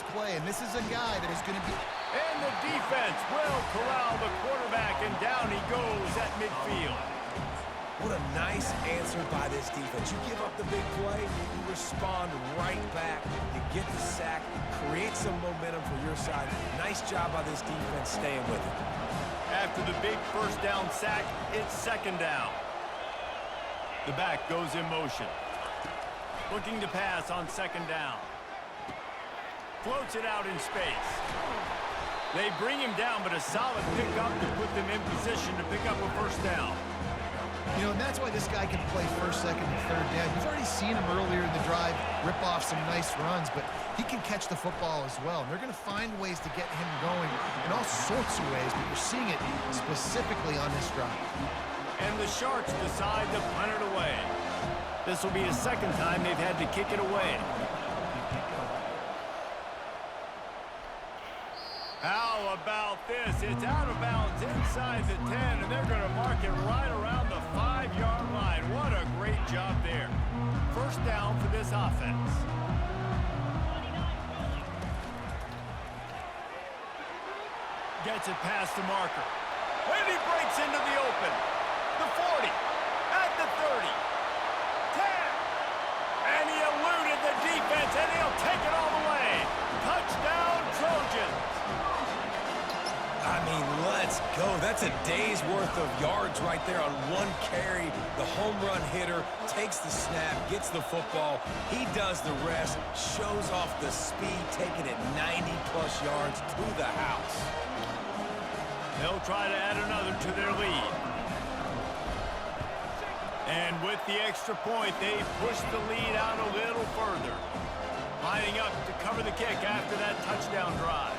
this play, and this is a guy that is going to be... And the defense will corral the quarterback, and down he goes at midfield. What a nice answer by this defense. You give up the big play, you respond right back, you get the sack, create some momentum for your side. Nice job by this defense staying with it. After the big first down sack, it's second down. The back goes in motion. Looking to pass on second down. Floats it out in space. They bring him down, but a solid pickup to put them in position to pick up a first down. You know, and that's why this guy can play first, second, and third down. You've already seen him earlier in the drive rip off some nice runs, but he can catch the football as well. And they're going to find ways to get him going in all sorts of ways, but you're seeing it specifically on this drive. And the Sharks decide to punt it away. This will be the second time they've had to kick it away. How about this? It's out of bounds inside the 10, and they're going to mark it right around the 5-yard line. What a great job there. First down for this offense. Gets it past the marker. And he breaks into the open. The 40, at the 30, 10. And he eluded the defense, and he'll take it all the way. Touchdown, Trojans. I mean, let's go. That's a day's worth of yards right there on one carry. The home run hitter takes the snap, gets the football. He does the rest, shows off the speed, taking it 90-plus yards to the house. They'll try to add another to their lead. And with the extra point, they push the lead out a little further. Lining up to cover the kick after that touchdown drive.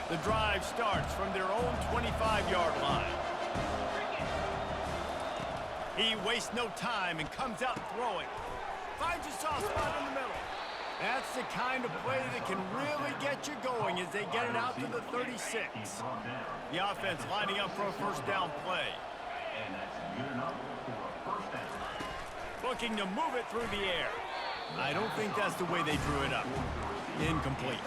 The drive starts from their own 25-yard line. He wastes no time and comes out throwing. Finds a soft spot in the middle. That's the kind of play that can really get you going as they get it out to the 36. The offense lining up for a first down play. Looking to move it through the air. I don't think that's the way they drew it up. Incomplete.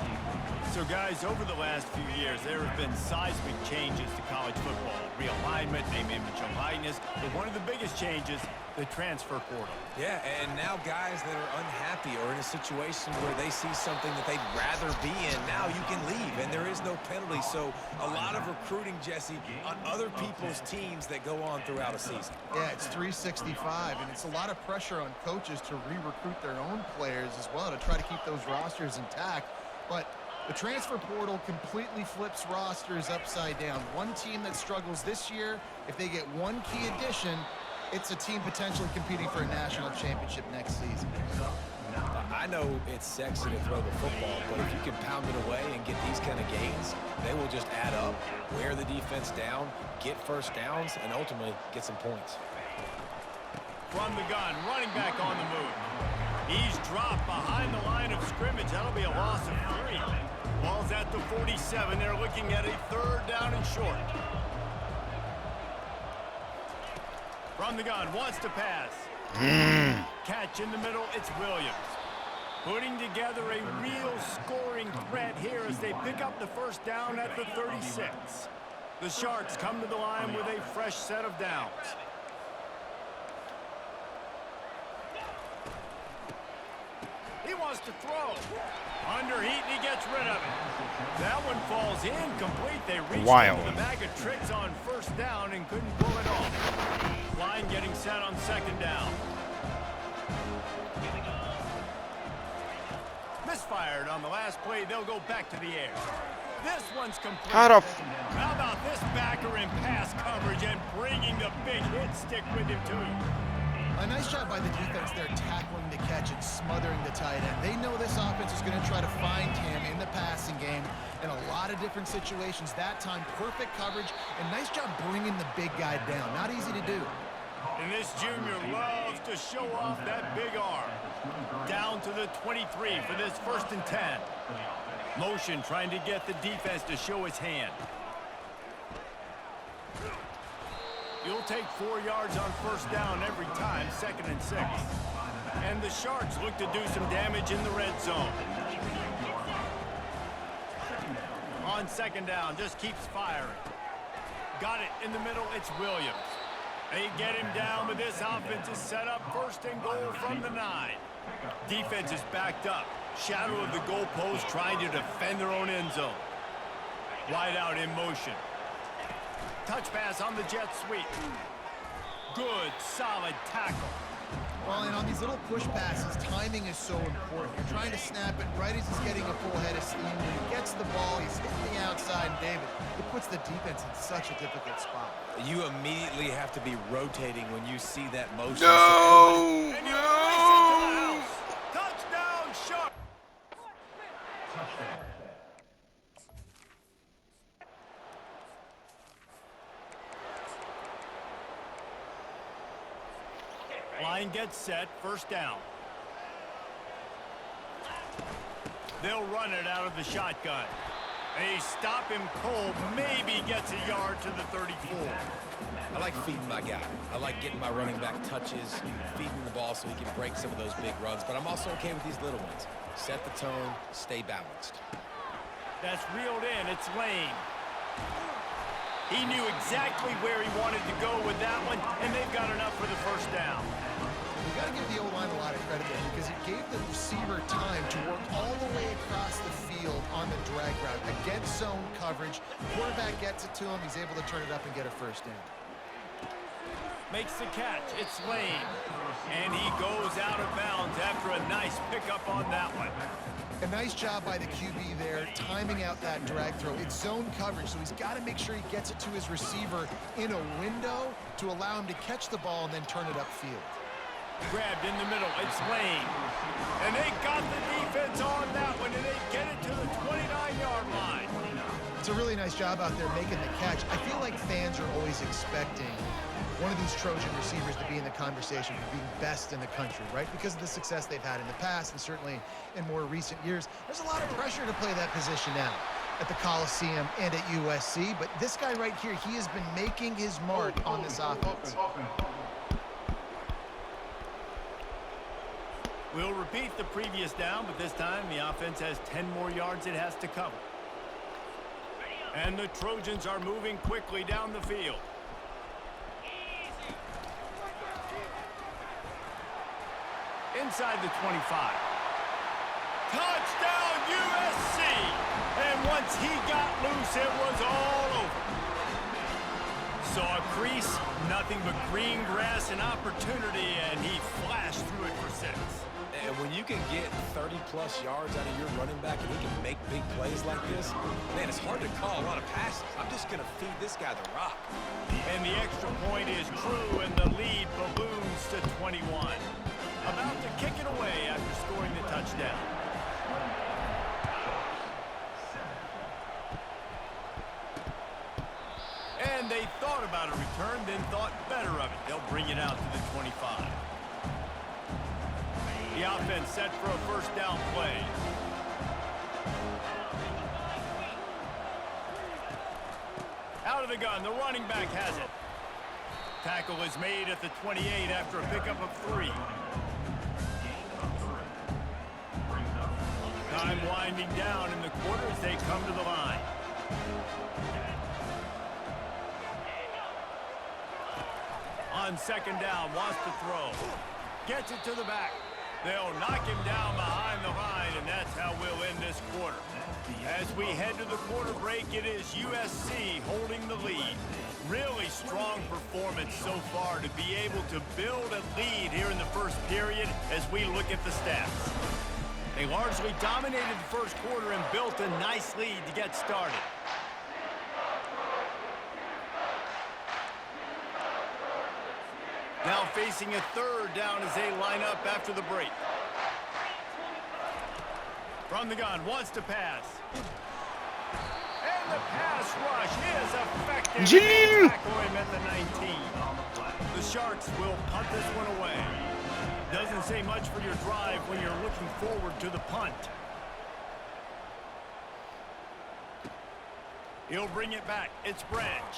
So, guys, over the last few years, there have been seismic changes to college football. Realignment, name, image, and likeness. But one of the biggest changes, the transfer portal. Yeah, and now guys that are unhappy or in a situation where they see something that they'd rather be in, now you can leave, and there is no penalty. So a lot of recruiting, Jesse, on other people's teams that go on throughout a season. Yeah, it's 365, and it's a lot of pressure on coaches to re-recruit their own players as well to try to keep those rosters intact. But the transfer portal completely flips rosters upside down. One team that struggles this year, if they get one key addition, it's a team potentially competing for a national championship next season. I know it's sexy to throw the football, but if you can pound it away and get these kind of gains, they will just add up, wear the defense down, get first downs, and ultimately get some points. From the gun, running back on the move. He's dropped behind the line of scrimmage. That'll be a loss of 3. Ball's at the 47. They're looking at a third down and short. From the gun, wants to pass. Catch in the middle, it's Williams. Putting together a real scoring threat here as they pick up the first down at the 36. The Sharks come to the line with a fresh set of downs. He wants to throw. Under heat, and he gets rid of it. That one falls incomplete. They reached into the bag of tricks on first down and couldn't pull it off. Line getting set on second down. Misfired on the last play. They'll go back to the air. This one's complete. How about this backer in pass coverage and bringing the big hit stick with him, too. A nice job by the defense there tackling the catch and smothering the tight end. They know this offense is going to try to find him in the passing game in a lot of different situations. That time, perfect coverage, and nice job bringing the big guy down. Not easy to do. And this junior loves to show off that big arm. Down to the 23 for this first and 10. Motion trying to get the defense to show his hand. You'll take 4 yards on first down every time, 2nd and 6. And the Sharks look to do some damage in the red zone. On 2nd down, just keeps firing. Got it in the middle, it's Williams. They get him down, but this offense is set up 1st and goal from the 9. Defense is backed up. Shadow of the goalpost trying to defend their own end zone. Wide out in motion. Touch pass on the jet sweep. Good, solid tackle. Well, and on these little push passes, timing is so important. You're trying to snap it right as he's getting a full head of steam. When he gets the ball, he's hitting the outside, and David, it puts the defense in such a difficult spot. You immediately have to be rotating when you see that motion. No! And you No! race it to the house. Touchdown, Sharks! Line gets set, 1st down. They'll run it out of the shotgun. They stop him cold, maybe gets a yard to the 34. I like feeding my guy. I like getting my running back touches, feeding the ball so he can break some of those big runs, but I'm also okay with these little ones. Set the tone, stay balanced. That's reeled in, it's Lane. He knew exactly where he wanted to go with that one, and they've got enough for the 1st down. You got to give the O-line a lot of credit there because it gave the receiver time to work all the way across the field on the drag route against zone coverage. Quarterback gets it to him. He's able to turn it up and get a 1st down. Makes the catch. It's Lane. And he goes out of bounds after a nice pickup on that one. A nice job by the QB there, timing out that drag throw. It's zone coverage, so he's got to make sure he gets it to his receiver in a window to allow him to catch the ball and then turn it upfield. Grabbed in the middle. It's Lane. And they got the defense on that one, and they get it to the 29-yard line. It's a really nice job out there making the catch. I feel like fans are always expecting one of these Trojan receivers to be in the conversation for being best in the country, right? Because of the success they've had in the past and certainly in more recent years. There's a lot of pressure to play that position now at the Coliseum and at USC, but this guy right here, he has been making his mark on this offense. We'll repeat the previous down, but this time the offense has 10 more yards it has to cover. And the Trojans are moving quickly down the field. Inside the 25. Touchdown USC! And once he got loose, it was all over. Saw a crease, nothing but green grass and opportunity, and he flashed through it for 6. And when you can get 30-plus yards out of your running back and he can make big plays like this, man, it's hard to call a lot of passes. I'm just going to feed this guy the rock. And the extra point is true, and the lead balloons to 21. About to kick it away after scoring the touchdown. And they thought about a return, then thought better of it. They'll bring it out to the 25. The offense set for a 1st down play. Out of the gun, the running back has it. Tackle is made at the 28 after a pickup of 3. Time winding down in the quarter as they come to the line. On 2nd down, wants to throw. Gets it to the back. They'll knock him down behind the line, and that's how we'll end this quarter. As we head to the quarter break, it is USC holding the lead. Really strong performance so far to be able to build a lead here in the 1st period as we look at the stats. They largely dominated the 1st quarter and built a nice lead to get started. Now facing a 3rd down as they line up after the break. From the gun, wants to pass. And the pass rush is effective. They tackle him at the 19. The Sharks will punt this one away. Doesn't say much for your drive when you're looking forward to the punt. He'll bring it back. It's Branch.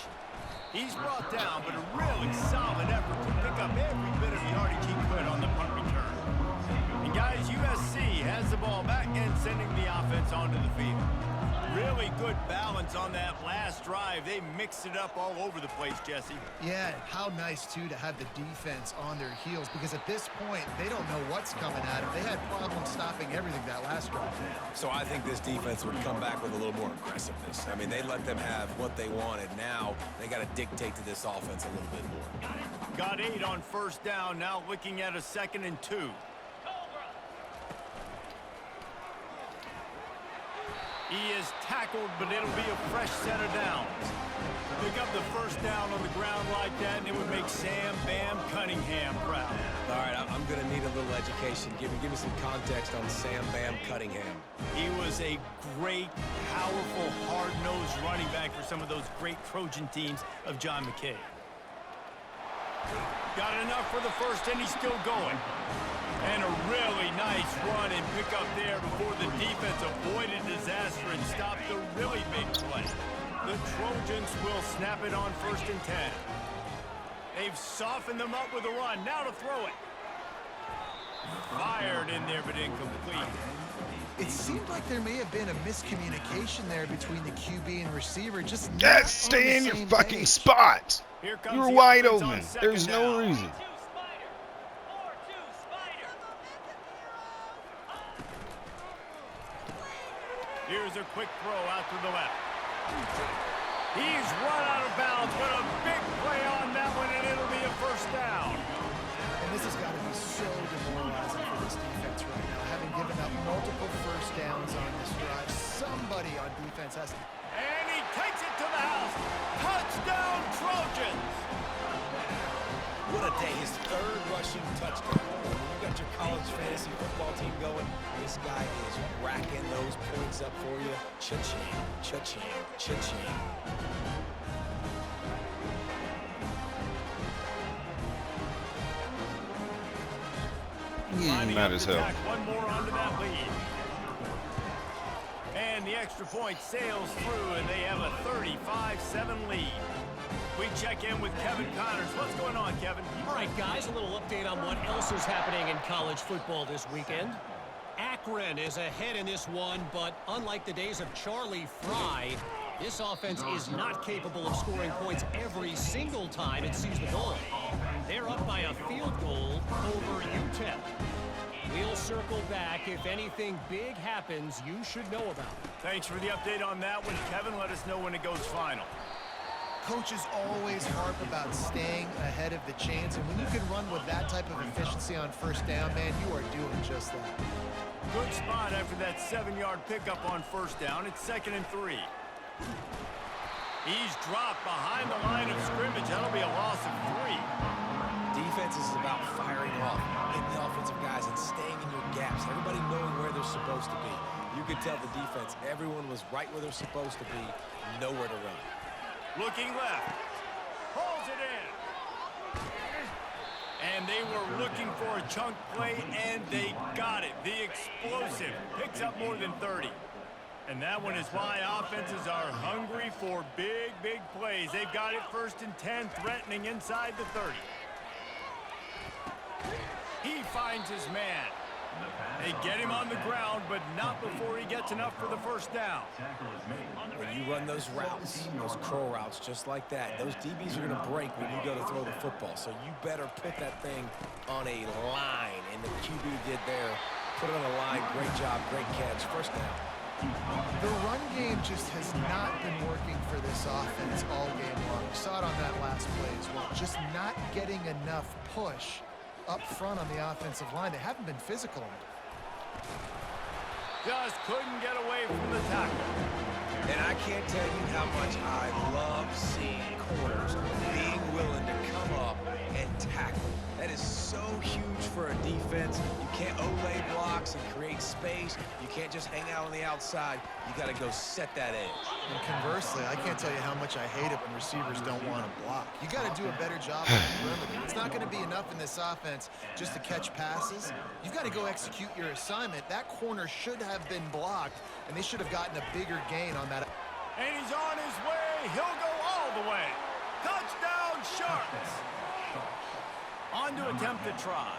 He's brought down, but a really solid effort to pick up every bit of yardage he could on the punt return. And guys, USC has the ball back and sending the offense onto the field. Really good balance on that last drive. They mixed it up all over the place, Jesse. Yeah, how nice, too, to have the defense on their heels, because at this point, they don't know what's coming at them. They had problems stopping everything that last drive. So I think this defense would come back with a little more aggressiveness. I mean, they let them have what they wanted. Now they got to dictate to this offense a little bit more. Got 8 on first down, now looking at a 2nd and 2. He is tackled, but it'll be a fresh set of downs. Pick up the first down on the ground like that, and it would make Sam Bam Cunningham proud. All right, I'm going to need a little education. Give me some context on Sam Bam Cunningham. He was a great, powerful, hard-nosed running back for some of those great Trojan teams of John McKay. Got enough for the first, and he's still going. And a really nice run and pick up there before the defense avoided disaster and stopped the really big play. The Trojans will snap it on 1st and 10. They've softened them up with a run. Now to throw it. Fired in there, but incomplete. It seemed like there may have been a miscommunication there between the QB and receiver. Just stay in your fucking spot. You were wide open. There's no reason. Here's a quick throw out to the left. He's run out of bounds, but a big play on that one, and it'll be a first down. And this has got to be so demoralizing for this defense right now, having given up multiple first downs on this drive. Somebody on defense has to... And he takes it to the house. Touchdown, Trojans! What a day. His 3rd rushing touchdown. When you got your college fantasy football team going, this guy is racking those points up for you. Cha-ching, cha-ching, cha-ching. Might as hell. One more onto that lead. And the extra point sails through, and they have a 35-7 lead. We check in with Kevin Connors. What's going on, Kevin? All right, guys, a little update on what else is happening in college football this weekend. Akron is ahead in this one, but unlike the days of Charlie Fry, this offense is not capable of scoring points every single time it sees the goal. They're up by a field goal over UTEP. We'll circle back. If anything big happens, you should know about it. Thanks for the update on that one, Kevin. Let us know when it goes final. Coaches always harp about staying ahead of the chains, and when you can run with that type of efficiency on first down, man, you are doing just that. Good spot after that 7-yard pickup on first down. It's 2nd and 3. He's dropped behind the line of scrimmage. That'll be a loss of 3. Defense is about firing off, hitting the offensive guys and staying in your gaps. Everybody knowing where they're supposed to be. You could tell the defense, everyone was right where they're supposed to be, nowhere to run. Looking left. Pulls it in. And they were looking for a chunk play, and they got it. The explosive picks up more than 30. And that one is why offenses are hungry for big, big plays. They've got it 1st and 10, threatening inside the 30. He finds his man. They get him on the ground, but not before he gets enough for the first down. When you run those routes, those curl routes just like that, those DBs are going to break when you go to throw the football. So you better put that thing on a line, and the QB did there. Put it on a line. Great job, great catch. First down. The run game just has not been working for this offense all game long. We saw it on that last play as well. Just not getting enough push up front on the offensive line. They haven't been physical enough. Just couldn't get away from the tackle. And I can't tell you how much I love seeing corners being willing to come up and tackle. That is so huge for a defense. You can't olay blocks and create space. You can't just hang out on the outside. You got to go set that edge. And conversely, I can't tell you how much I hate it when receivers don't want to block. You got to do a better job on the perimeter. It's not going to be enough in this offense just to catch passes. You've got to go execute your assignment. That corner should have been blocked, and they should have gotten a bigger gain on that. And he's on his way. He'll go all the way. Touchdown, Sharks. On to attempt to try.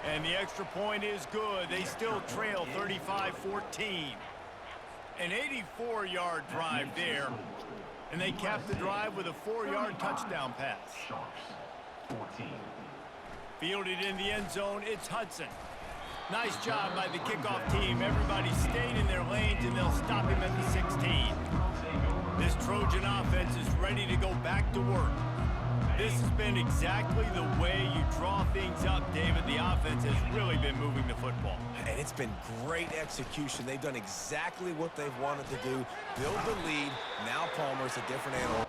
And the extra point is good. They still trail 35-14. An 84-yard drive there. And they cap the drive with a 4-yard touchdown pass. Fielded in the end zone, it's Hudson. Nice job by the kickoff team. Everybody stayed in their lanes, and they'll stop him at the 16. This Trojan offense is ready to go back to work. This has been exactly the way you draw things up, David. The offense has really been moving the football. And it's been great execution. They've done exactly what they've wanted to do. Build the lead. Now Palmer's a different animal.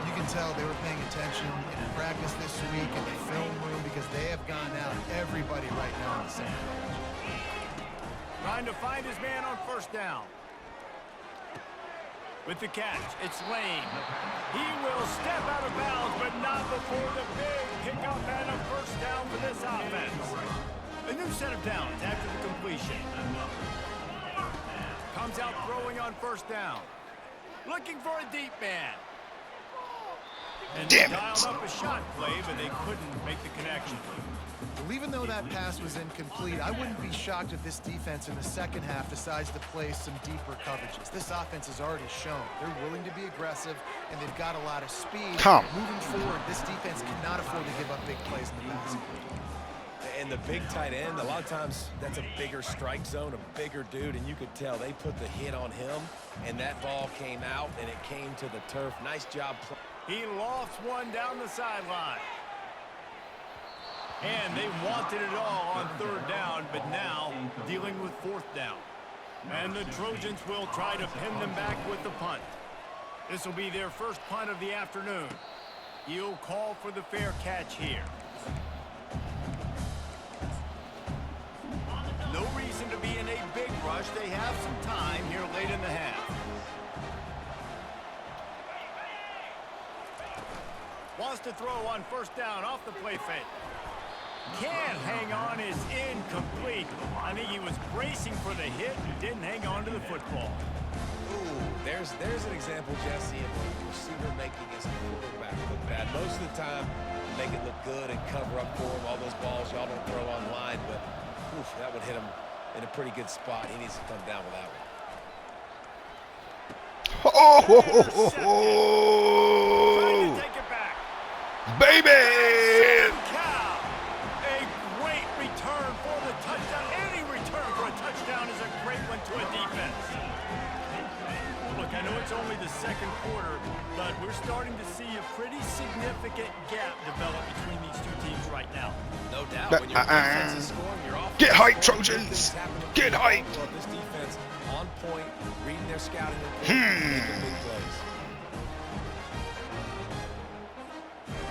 You can tell they were paying attention in practice this week in the film room because they have gone out everybody right now on the same page. Trying to find his man on first down. With the catch, it's Lane. He will step out of bounds, but not before the big pickup and a first down for this offense. A new set of downs after the completion. Comes out throwing on first down. Looking for a deep man. And they dialed up a shot play, but they couldn't make the connection. Well, even though that pass was incomplete, I wouldn't be shocked if this defense in the second half decides to play some deeper coverages. This offense has already shown they're willing to be aggressive, and they've got a lot of speed. Moving forward, this defense cannot afford to give up big plays in the passing game. And the big tight end, a lot of times that's a bigger strike zone, a bigger dude, and you could tell they put the hit on him, and that ball came out, and it came to the turf. Nice job. He lofts one down the sideline. And they wanted it all on third down, but now dealing with fourth down. And the Trojans will try to pin them back with the punt. This will be their first punt of the afternoon. He'll call for the fair catch here. No reason to be in a big rush. They have some time here late in the half. Wants to throw on first down off the play fake. Can't hang on, is incomplete. I think he was bracing for the hit and didn't hang on to the football. Ooh, there's an example, Jesse, of a receiver making his quarterback look bad. Most of the time, make it look good and cover up for him. All those balls y'all don't throw online, but oof, that would hit him in a pretty good spot. He needs to come down with that one. Trying to take it back. Baby! Cow. A great return for the touchdown. Any return for a touchdown is a great one to a defense. Look, I know it's only the second quarter, but we're starting to see a pretty significant gap develop between these two teams right now. No doubt. When your defense is scoring, you're off. Get hyped, Trojans! Get hyped! This defense on point, reading their scouting report, making big plays.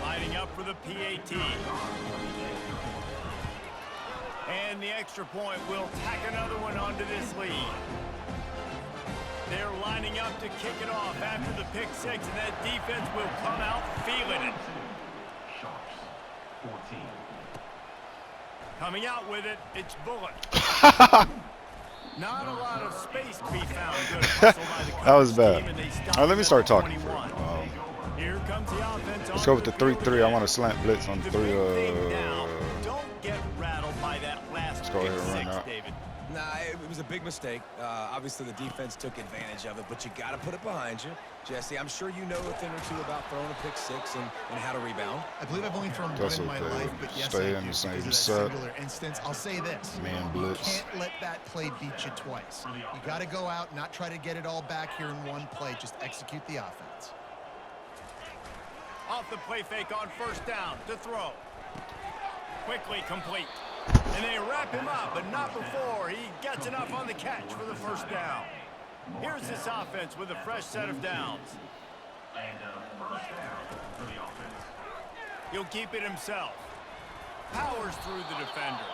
Lining up for the PAT. And the extra point will tack another one onto this lead. They're lining up to kick it off after the pick six, and that defense will come out feeling it. Coming out with it, it's Bullock. Not a lot of space to be found. Good hustle by the That was bad. team, and they stop All right, let me at start the talking. 21. Here comes the offense. Let's go with the 3-3. I want to slant blitz on 3. Don't get rattled by that last go ahead pick and run six, out. David. Nah, it was a big mistake. Obviously, the defense took advantage of it, but you got to put it behind you. Jesse, I'm sure you know a thing or two about throwing a pick six and how to rebound. I believe I've only thrown one That's in my okay. life, but yes, Stay I in do the same because of that set. singular instance. I'll say this. Man You blitz. can't let that play beat you twice. You got to go out, not try to get it all back here in one play. Just execute the offense. Off the play fake on first down to throw. Quickly complete. And they wrap him up, but not before he gets enough on the catch for the first down. Here's this offense with a fresh set of downs. He'll keep it himself. powers through the defender.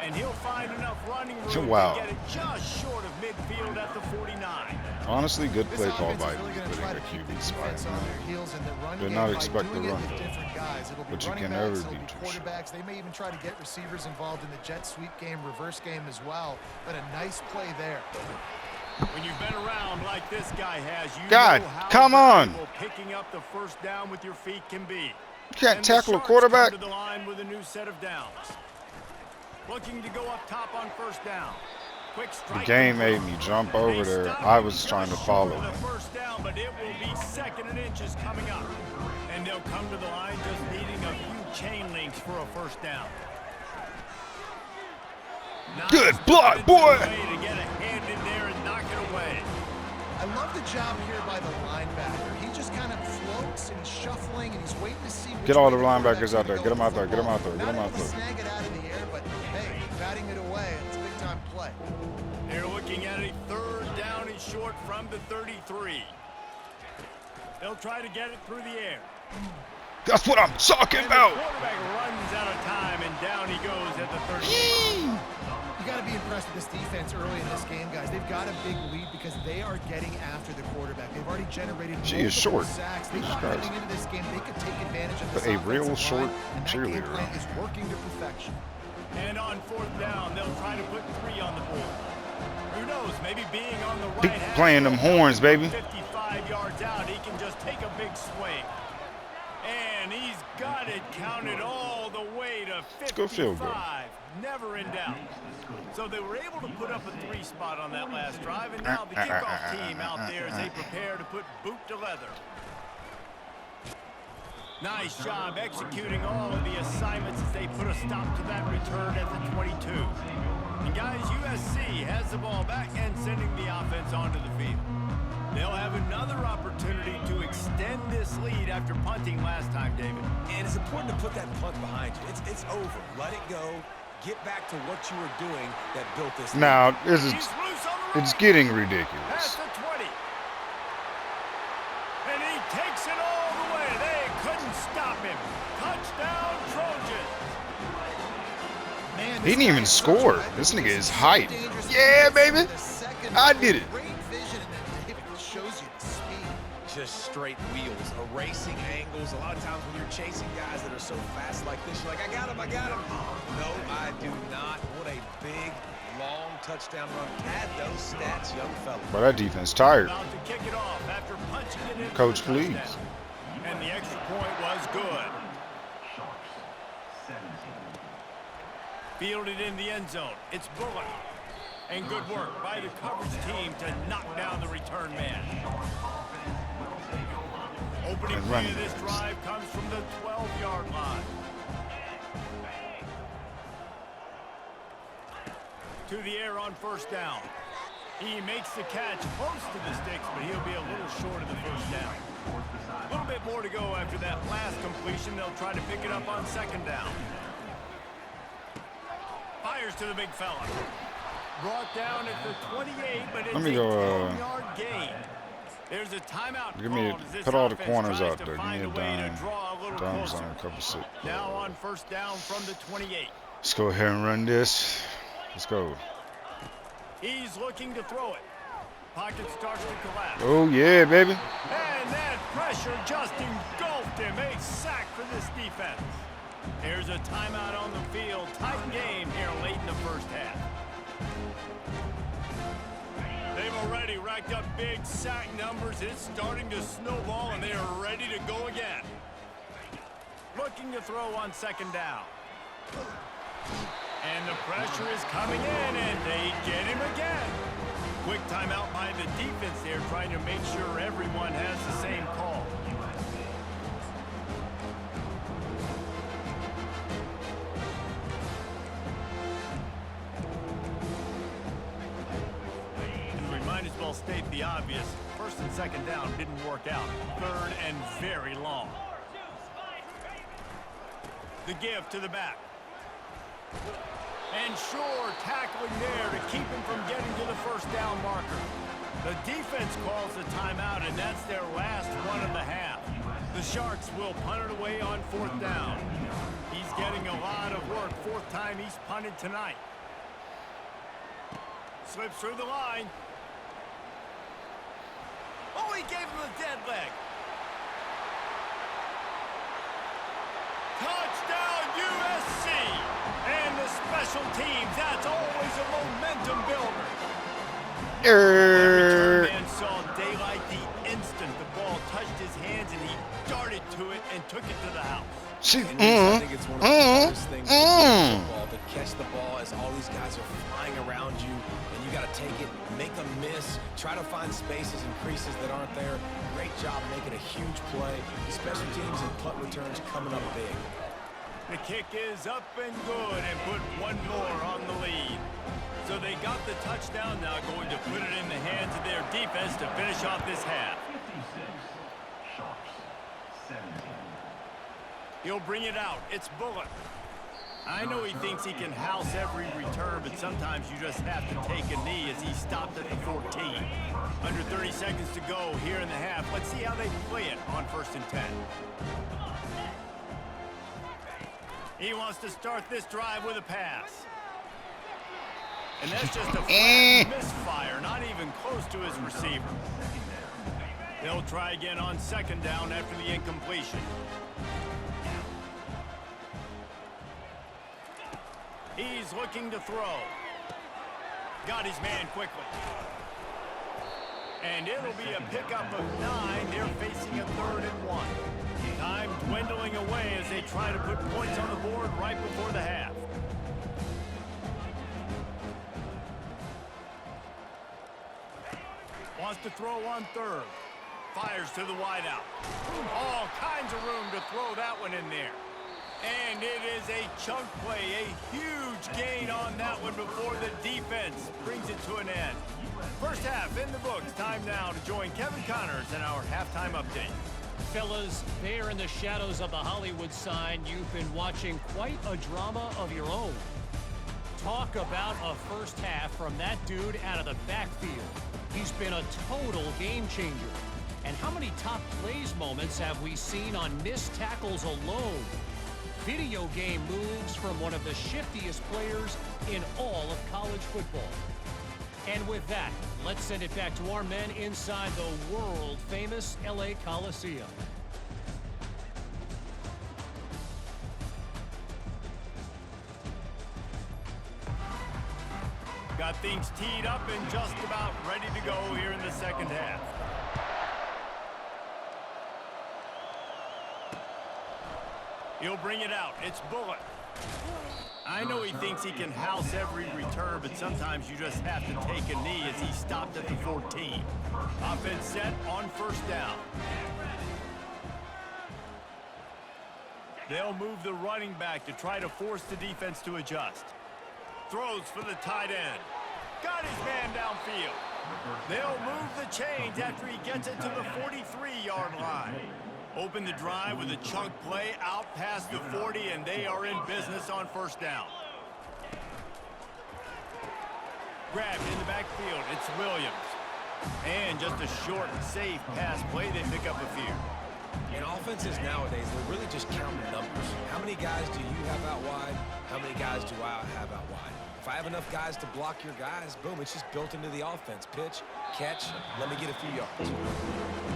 And he'll find enough running room Wow. to get it just short of midfield at the 49. Honestly, good This play call offense by is really you, gonna putting try a to keep the QB spot. defense on their heels in the run Did game not by expect the doing it run, with though. different guys. It'll be But you running can backs, never it'll be be too sure. quarterbacks. They may even try to get receivers involved in the jet sweep game, reverse game as well. But a nice play there. When you've been around like this guy has, you God, know how come on. valuable picking up the first down with your feet can be. You can't And the tackle a Sharks quarterback. come to the line with a new set of downs. Looking to go up top on first down. Quick The strike. game made me jump over there. I was trying to follow the him. first down, but it will be second and inches coming up. And they'll come to the line just needing a few chain links for a first down. Good block, boy. To get a hand in there and knock it away. I love the job here by the linebacker. He just kind of floats and he's shuffling and he's waiting to see. Get all the linebackers out there. Get them out there. Get them out there. Get them Not out able to there. snag it out of the air, but hey, batting it away. It's a big time play. They're looking at a third down and short from the 33. They'll try to get it through the air. That's what I'm talking And the about. quarterback runs out of time, and down he goes at the 38. You got to be impressed with this defense early in this game, guys. They've got a big lead because they are getting after the quarterback. They've already generated She is multiple short. sacks. They Jesus thought Christ. coming into this game they could take advantage of this But a real offensive short line, and that cheerleader. game plan is working to perfection. And on fourth down, they'll try to put 3 on the board. Who knows, maybe being on the Keep right half playing them horns, baby. 55 yards out, he can just take a big swing. And he's got it counted all the way to 55. go field goal. Never in doubt. So they were able to put up a 3 spot on that last drive, and now the kickoff team out there as they prepare to put boot to leather. Nice job executing all of the assignments as they put a stop to that return at the 22. And guys, USC has the ball back and sending the offense onto the field. They'll have another opportunity to extend this lead after punting last time, David. And it's important to put that punt behind you. It's over. Let it go. Get back to what you were doing that built this lead. Now, this is He's loose on the it's right. getting Past ridiculous. the 20. And he takes it all the way. They couldn't stop him. Touchdown, Trojans. Man, He didn't even score. This nigga is hype. Yeah, baby. I did it. Great vision, and then David shows you the speed. Just straight wheels, erasing angles. A lot of times when you're chasing guys that are so fast like this, you're like, I got him. No, I do not. What a big, long touchdown run. Pad those stats, young fella. But that defense tired. About to kick it off after punching it in. Coach, for a touchdown. please. And the extra point was good. Fielded in the end zone. It's Bullock. And good work by the coverage team to knock down the return man. Opening And play running of this backs. drive comes from the 12-yard line. To the air on first down. He makes the catch close to the sticks, but he'll be a little short of the first down. A little bit more to go after that last completion. They'll try to pick it up on second down. Fires to the big fella. Brought down at the 28, but it's Let me a go, 10-yard gain. There's a timeout Give me called as this put all the offense corners tries out to there. Give find me a a way to dime. draw a little Dimes closer. on a couple six. Now on first down from the 28. Let's go ahead and run this. Let's go. He's looking to throw it. Pocket starts to collapse. Oh yeah, baby. And that pressure just engulfed him. A sack for this defense. There's a timeout on the field. Tight game here late in the first half. They've already racked up big sack numbers. It's starting to snowball, and they are ready to go again. Looking to throw on second down. And the pressure is coming in, and they get him again. Quick timeout by the defense there, trying to make sure everyone has the same call. And we might as well state the obvious. First and second down didn't work out. Third and very long. The give to the back. And Shore tackling there to keep him from getting to the first down marker. The defense calls the timeout, and that's their last one of the half. The Sharks will punt it away on 4th down. He's getting a lot of work. 4th time he's punted tonight. Slips through the line. Oh, he gave him a dead leg. Touchdown, USC! And the special teams, that's always a momentum builder. Every man saw daylight the instant the ball touched his hands, and he darted to it and took it to the house. I think it's one of the hardest things to do in football, to catch the ball as all these guys are flying around you, and you got to take it, make them miss, try to find spaces and creases that aren't there. Great job making a huge play. Special teams and punt returns coming up big. The kick is up and good, and put one more on the lead. So they got the touchdown, now going to put it in the hands of their defense to finish off this half. He'll bring it out. It's Bullock. I know he thinks he can house every return, but sometimes you just have to take a knee as he stopped at the 14. Under 30 seconds to go here in the half. Let's see how they play it on 1st and 10. He wants to start this drive with a pass. And that's just a flat misfire, not even close to his receiver. They'll try again on 2nd down after the incompletion. He's looking to throw. Got his man quickly. And it'll be a pickup of 9. They're facing a 3rd and 1. Time dwindling away as they try to put points on the board right before the half. Wants to throw on 3rd. Fires to the wideout. All kinds of room to throw that one in there. And it is a chunk play, a huge gain on that one before the defense brings it to an end. First half in the books. Time now to join Kevin Connors in our halftime update. Fellas, there in the shadows of the Hollywood sign, you've been watching quite a drama of your own. Talk about a first half from that dude out of the backfield. He's been a total game changer. And how many top plays moments have we seen on missed tackles alone? Video game moves from one of the shiftiest players in all of college football. And with that, let's send it back to our men inside the world-famous LA Coliseum. Got things teed up and just about ready to go here in the second half. He'll bring it out. It's Bullock. I know he thinks he can house every return, but sometimes you just have to take a knee as he stopped at the 14. Offense set on 1st down. They'll move the running back to try to force the defense to adjust. Throws for the tight end. Got his man downfield. They'll move the chains after he gets it to the 43-yard line. Open the drive with a chunk play out past the 40, and they are in business on 1st down. Grabbed in the backfield. It's Williams. And just a short, safe pass play. They pick up a few. In offenses nowadays, they're really just counting numbers. How many guys do you have out wide? How many guys do I have out wide? If I have enough guys to block your guys, boom, it's just built into the offense. Pitch, catch, let me get a few yards.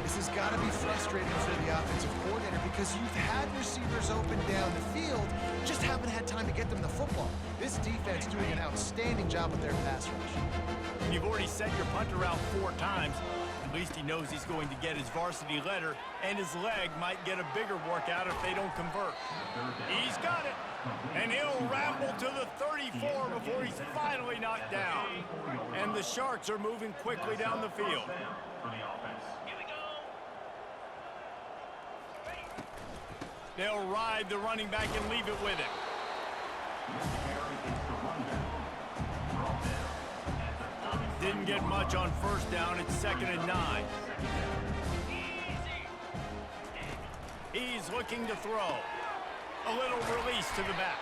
This has got to be frustrating for the offensive coordinator because you've had receivers open down the field, just haven't had time to get them the football. This defense doing an outstanding job with their pass rush. When you've already sent your punter out 4 times, at least he knows he's going to get his varsity letter, and his leg might get a bigger workout if they don't convert. He's got it, and he'll ramble to the 34 before he's finally knocked down. And the Sharks are moving quickly down the field. They'll ride the running back and leave it with him. Didn't get much on 1st down. It's 2nd and 9. He's looking to throw. A little release to the back.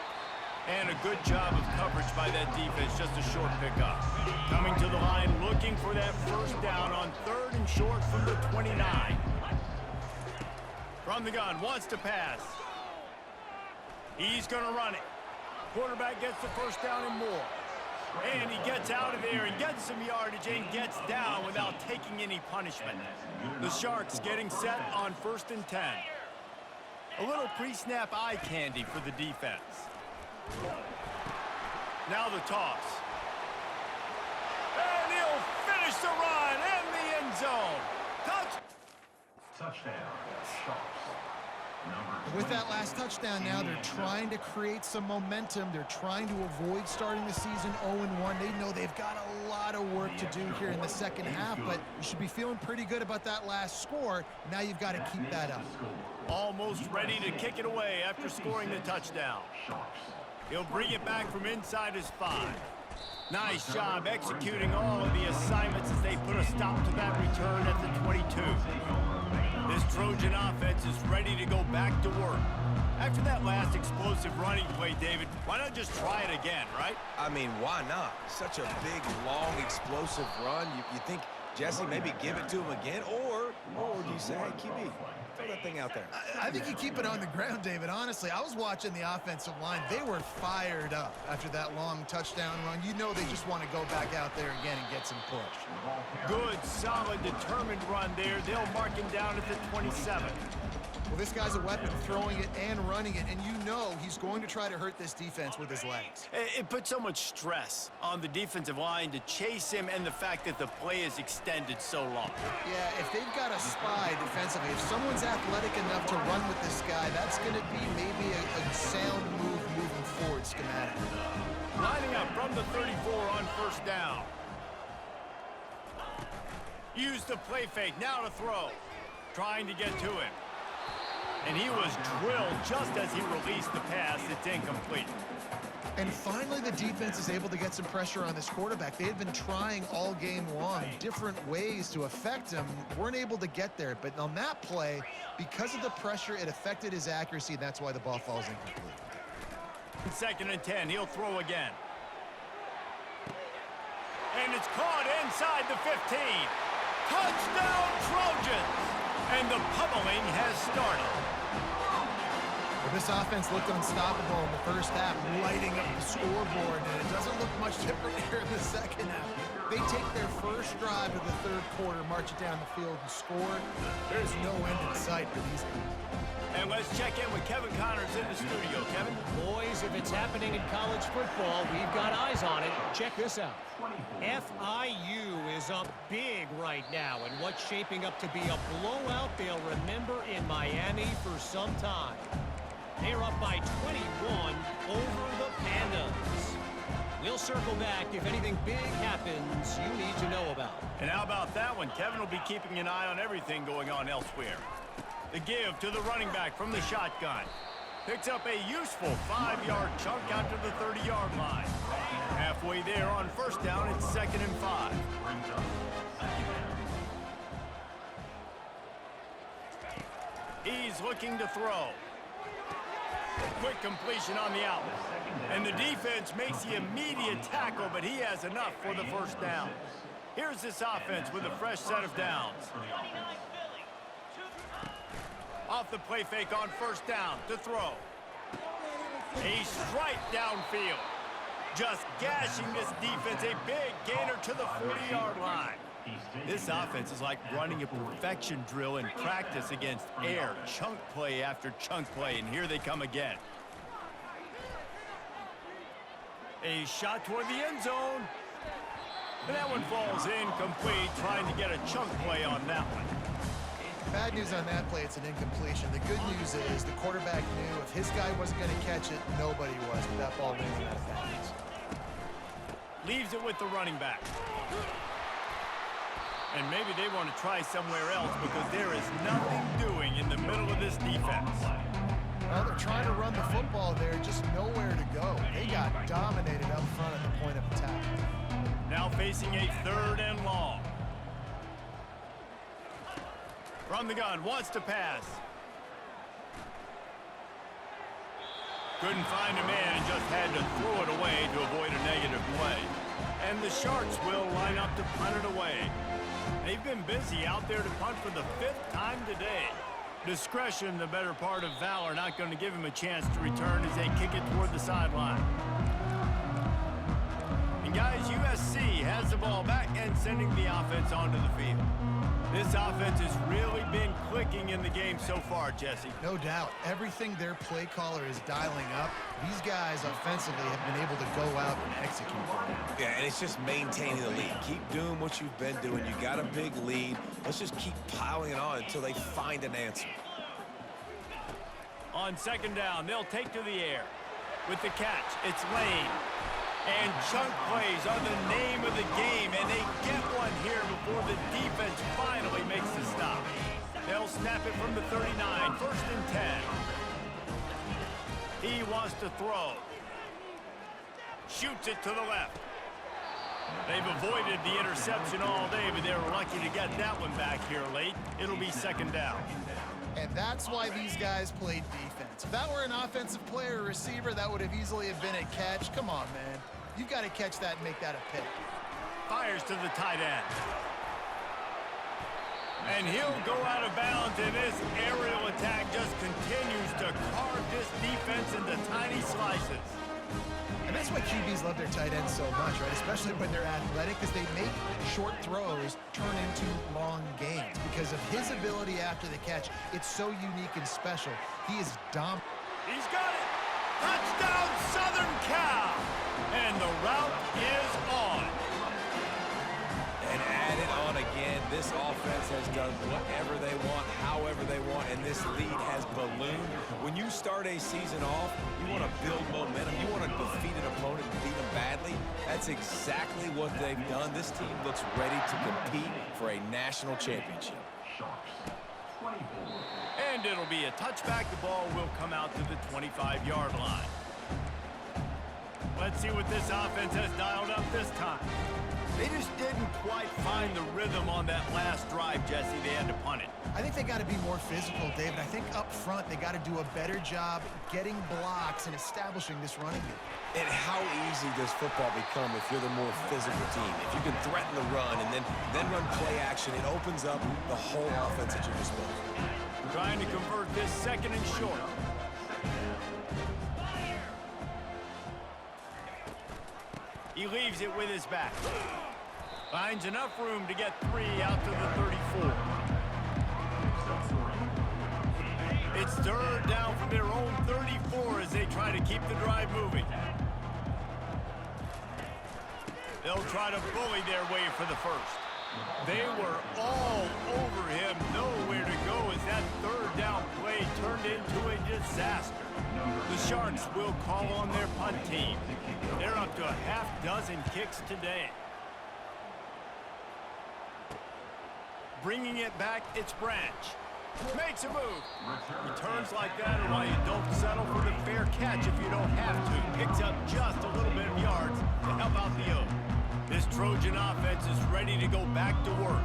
And a good job of coverage by that defense. Just a short pickup. Coming to the line, looking for that 1st down on 3rd and short from the 29. From the gun, wants to pass. He's going to run it. Quarterback gets the first down and more. And he gets out of there and gets some yardage and gets down without taking any punishment. The Sharks getting set on 1st and 10. A little pre-snap eye candy for the defense. Now the toss. And he'll finish the run in the end zone. Touchdown, Sharks. With that last touchdown now, they're trying to create some momentum. They're trying to avoid starting the season 0-1. They know they've got a lot of work to do here in the second half, but you should be feeling pretty good about that last score. Now you've got to keep that up. Almost ready to kick it away after scoring the touchdown. He'll bring it back from inside his 5. Nice job executing all of the assignments as they put a stop to that return at the 22. This Trojan offense is ready to go back to work. After that last explosive running play, David, why not just try it again, right? I mean, why not? Such a big, long, explosive run. You think, Jesse, maybe give it to him again? Or do you say, hey, QB, throw that thing out there? I think you keep it on the ground, David. Honestly, I was watching the offensive line. They were fired up after that long touchdown run. You know they just want to go back out there again and get some push. Good, solid, determined run there. They'll mark him down at the 27. Well, this guy's a weapon, throwing it and running it, and you know he's going to try to hurt this defense with his legs. It puts so much stress on the defensive line to chase him and the fact that the play is extended so long. Yeah, if they've got a spy defensively, if someone's athletic enough to run with this guy, that's going to be maybe a sound move moving forward schematically. Lining up from the 34 on 1st down. Use the play fake, now to throw. Trying to get to him. And he was drilled just as he released the pass. It's incomplete. And finally, the defense is able to get some pressure on this quarterback. They had been trying all game long different ways to affect him. Weren't able to get there. But on that play, because of the pressure, it affected his accuracy. That's why the ball falls incomplete. 2nd and 10. He'll throw again. And it's caught inside the 15. Touchdown, Trojans! And the pummeling has started. Well, this offense looked unstoppable in the first half, lighting up the scoreboard, and it doesn't look much different here in the second half. They take their first drive of the 3rd quarter, march it down the field, and score. There's no end in sight for these guys. And let's check in with Kevin Connors in the studio. Kevin? Boys, if it's happening in college football, we've got eyes on it. Check this out. FIU is up big right now, and what's shaping up to be a blowout they'll remember in Miami for some time. They're up by 21 over the Pandas. We'll circle back if anything big happens you need to know about. And how about that one? Kevin will be keeping an eye on everything going on elsewhere. The give to the running back from the shotgun. Picks up a useful 5-yard chunk out to the 30-yard line. Halfway there on 1st down, it's 2nd and 5. He's looking to throw. Quick completion on the outlet. And the defense makes the immediate tackle, but he has enough for the 1st down. Here's this offense with a fresh set of downs. Off the play fake on 1st down to throw. A strike downfield. Just gashing this defense. A big gainer to the 40-yard line. This offense is like running a perfection drill in practice against air. Chunk play after chunk play, and here they come again. A shot toward the end zone. And that one falls incomplete, trying to get a chunk play on that one. Bad news on that play, it's an incompletion. The good news is the quarterback knew if his guy wasn't going to catch it, nobody was with that ball rolling out of bounds. Leaves it with the running back. And maybe they want to try somewhere else because there is nothing doing in the middle of this defense. Well, they're trying to run the football there, just nowhere to go. They got dominated up front at the point of attack. Now facing a 3rd and long. From the gun, wants to pass. Couldn't find a man and just had to throw it away to avoid a negative play. And the Sharks will line up to punt it away. They've been busy out there to punt for the 5th time today. Discretion, the better part of valor, not going to give him a chance to return as they kick it toward the sideline. And guys, USC has the ball back and sending the offense onto the field. This offense has really been clicking in the game so far, Jesse. No doubt. Everything their play caller is dialing up, these guys offensively have been able to go out and execute. Yeah, and it's just maintaining the lead. Keep doing what you've been doing. You got a big lead. Let's just keep piling it on until they find an answer. On second down, they'll take to the air. With the catch, it's Lane. And chunk plays are the name of the game, and they get one here before the defense finally makes the stop. They'll snap it from the 39, 1st and 10. He wants to throw. Shoots it to the left. They've avoided the interception all day, but they were lucky to get that one back here late. It'll be second down. And that's why these guys played defense. If that were an offensive player or receiver, that would have easily have been a catch. Come on, man. You've got to catch that and make that a pick. Fires to the tight end. And he'll go out of bounds, and this aerial attack just continues to carve this defense into tiny slices. And that's why QBs love their tight ends so much, right? Especially when they're athletic, because they make short throws turn into long gains. Because of his ability after the catch, it's so unique and special. He is dominant. He's got it! Touchdown, Southern Cal! And the route is on. And add it on again. This offense has done whatever they want, however they want, and this lead has ballooned. When you start a season off, you want to build momentum. You want to defeat an opponent and beat them badly. That's exactly what they've done. This team looks ready to compete for a national championship. And it'll be a touchback. The ball will come out to the 25-yard line. Let's see what this offense has dialed up this time. They just didn't quite find the rhythm on that last drive, Jesse. They had to punt it. I think they got to be more physical, David. I think up front they got to do a better job getting blocks and establishing this running game. And how easy does football become if you're the more physical team? If you can threaten the run and then run play action, it opens up the whole offense at your disposal. Trying to convert this second and short. He leaves it with his back. Finds enough room to get 3 out to the 34. It's third down from their own 34 as they try to keep the drive moving. They'll try to bully their way for the first. They were all over him, nowhere to go as that third down play turned into a disaster. The Sharks will call on their punt team. They're up to a half-dozen kicks today. Bringing it back, it's Branch. Makes a move. Returns like that are why you don't settle for the fair catch if you don't have to. Picks up just a little bit of yards to help out the Oak. This Trojan offense is ready to go back to work.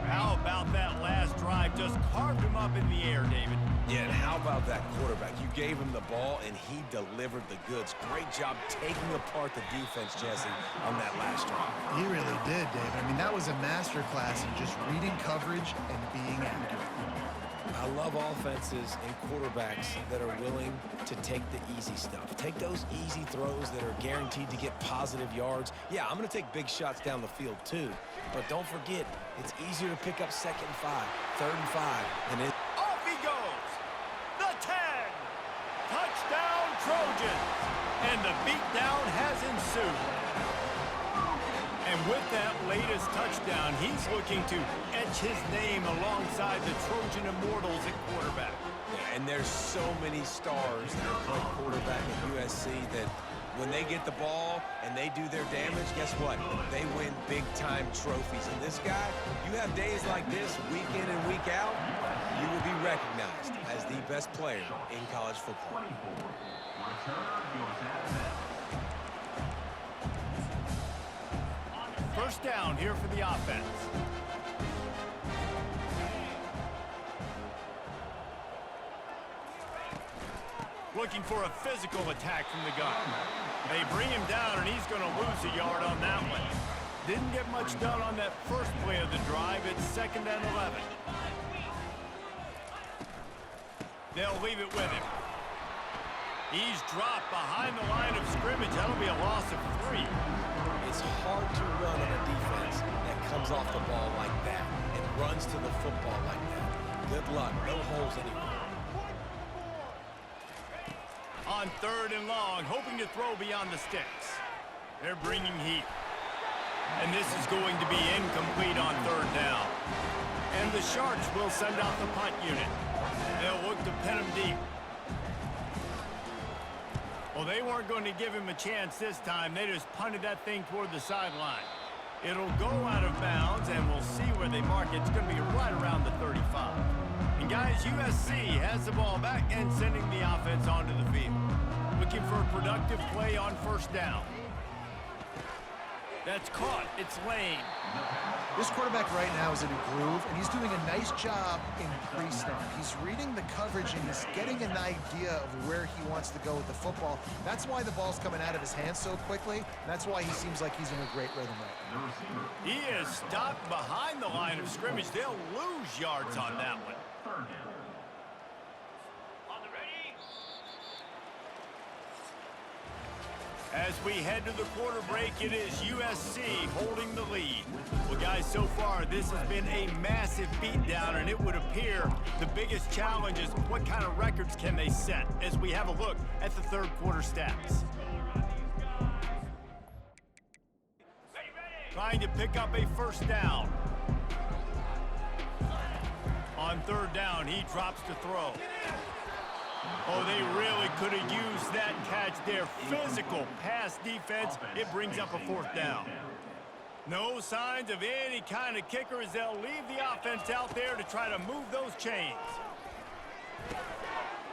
How about that last drive? Just carved him up in the air, David. Yeah, and how about that quarterback? You gave him the ball, and he delivered the goods. Great job taking apart the defense, Jesse, on that last drive. He really did, David. I mean, that was a masterclass in just reading coverage and being accurate. I love offenses and quarterbacks that are willing to take the easy stuff. Take those easy throws that are guaranteed to get positive yards. Yeah, I'm going to take big shots down the field too, but don't forget, it's easier to pick up 2nd and 5, 3rd and 5, and it... Off he goes! The 10! Touchdown Trojans! And the beatdown has ensued. And with that latest touchdown, he's looking to etch his name alongside the Trojan Immortals at quarterback. Yeah, and there's so many stars that are playing quarterback at USC that when they get the ball and they do their damage, guess what? They win big-time trophies. And this guy, you have days like this, week in and week out, you will be recognized as the best player in college football. First down here for the offense. Looking for a physical attack from the gun. They bring him down, and he's going to lose a yard on that one. Didn't get much done on that first play of the drive. It's 2nd and 11. They'll leave it with him. He's dropped behind the line of scrimmage. That'll be a loss of 3. It's hard to run on a defense that comes off the ball like that and runs to the football like that. Good luck. No holes anywhere. On 3rd and long, hoping to throw beyond the sticks. They're bringing heat. And this is going to be incomplete on 3rd down. And the Sharks will send out the punt unit. They'll look to pin him deep. Well, they weren't going to give him a chance this time. They just punted that thing toward the sideline. It'll go out of bounds, and we'll see where they mark it. It's going to be right around the 35. And, guys, USC has the ball back and sending the offense onto the field. Looking for a productive play on 1st down. That's caught. It's Lane. This quarterback right now is in a groove, and he's doing a nice job in pre-snap. He's reading the coverage, and he's getting an idea of where he wants to go with the football. That's why the ball's coming out of his hands so quickly. That's why he seems like he's in a great rhythm right now. He is stopped behind the line of scrimmage. They'll lose yards on that one. As we head to the quarter break, it is USC holding the lead. Well, guys, so far, this has been a massive beatdown, and it would appear the biggest challenge is what kind of records can they set as we have a look at the 3rd quarter stats. Trying to pick up a 1st down. On 3rd down, he drops to throw. Oh, they really could have used that catch there. Physical pass defense. It brings up a 4th down. No signs of any kind of kicker as they'll leave the offense out there to try to move those chains.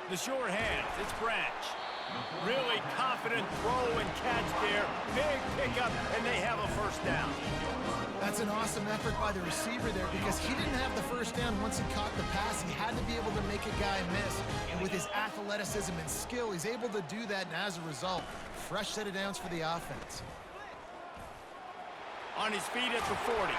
The short hands. It's Branch. Really confident throw and catch there. Big pickup, and they have a 1st down. That's an awesome effort by the receiver there because he didn't have the 1st down once he caught the pass. He had to be able to make a guy miss. And with his athleticism and skill, he's able to do that. And as a result, fresh set of downs for the offense. On his feet at the 40.